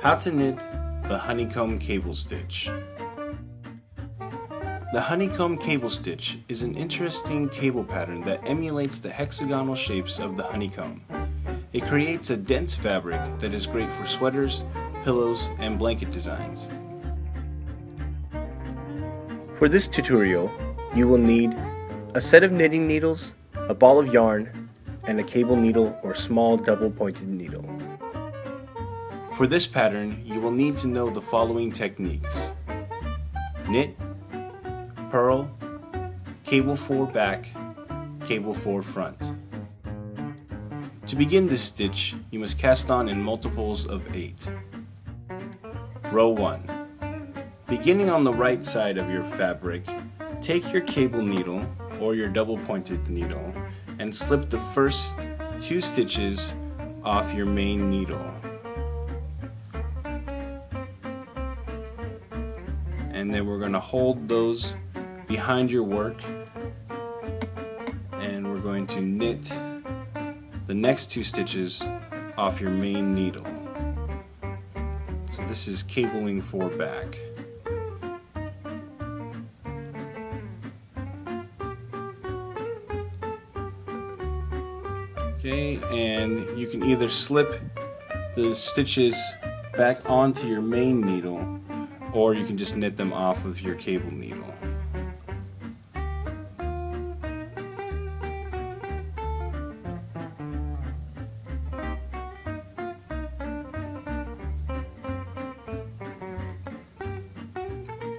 How to knit the honeycomb cable stitch. The honeycomb cable stitch is an interesting cable pattern that emulates the hexagonal shapes of the honeycomb. It creates a dense fabric that is great for sweaters, pillows, and blanket designs. For this tutorial, you will need a set of knitting needles, a ball of yarn, and a cable needle or small double-pointed needle. For this pattern, you will need to know the following techniques: knit, purl, cable 4 back, cable 4 front. To begin this stitch, you must cast on in multiples of 8. Row 1. Beginning on the right side of your fabric, take your cable needle or your double-pointed needle and slip the first 2 stitches off your main needle. And then we're going to hold those behind your work, and we're going to knit the next 2 stitches off your main needle. So this is cabling 4 back. Okay, and you can either slip the stitches back onto your main needle, or you can just knit them off of your cable needle.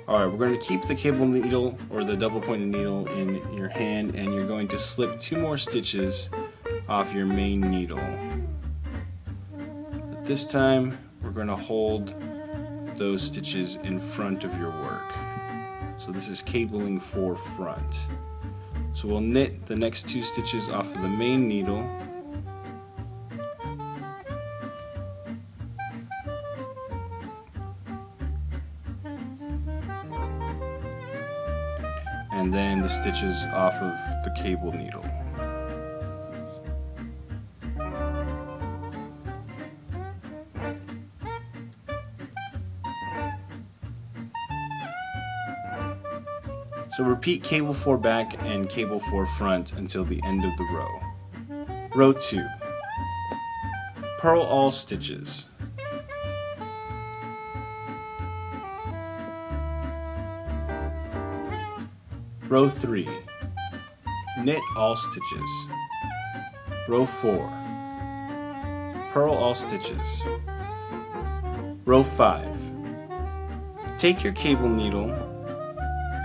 Alright, we're going to keep the cable needle or the double pointed needle in your hand, and you're going to slip 2 more stitches off your main needle. But this time we're going to hold those stitches in front of your work. So this is cabling 4 front. So we'll knit the next 2 stitches off of the main needle, and then the stitches off of the cable needle. So repeat cable 4 back and cable 4 front until the end of the row. Row 2. Purl all stitches. Row 3. Knit all stitches. Row 4. Purl all stitches. Row 5. Take your cable needle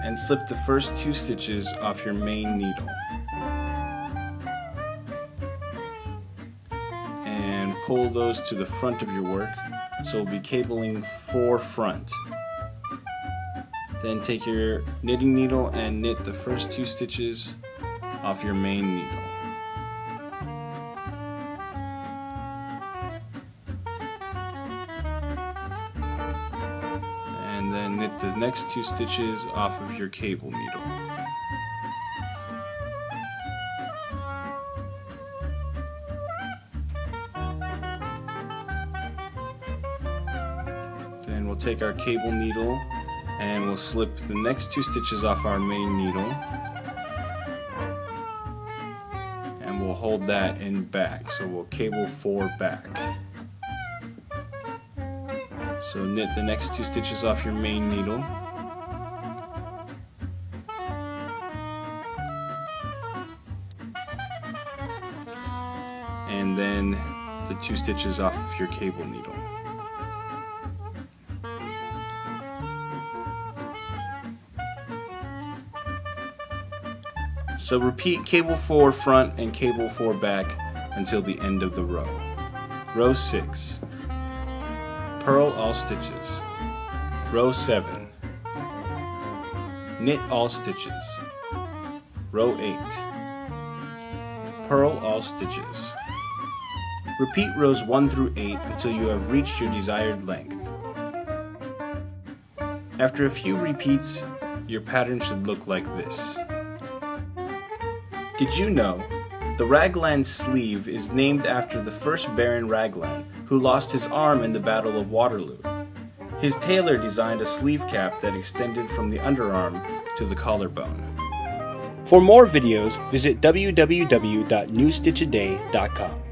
and slip the first 2 stitches off your main needle. And pull those to the front of your work, so we'll be cabling 4 front. Then take your knitting needle and knit the first 2 stitches off your main needle. And then knit the next 2 stitches off of your cable needle. Then we'll take our cable needle and we'll slip the next 2 stitches off our main needle, and we'll hold that in back, so we'll cable 4 back. So knit the next 2 stitches off your main needle, and then the 2 stitches off of your cable needle. So repeat cable 4 front and cable 4 back until the end of the row. Row 6. Purl all stitches. Row 7. Knit all stitches. Row 8. Purl all stitches. Repeat rows 1 through 8 until you have reached your desired length. After a few repeats, your pattern should look like this. Did you know The raglan sleeve is named after the first Baron Raglan, who lost his arm in the Battle of Waterloo. His tailor designed a sleeve cap that extended from the underarm to the collarbone. For more videos, visit www.newstitchaday.com.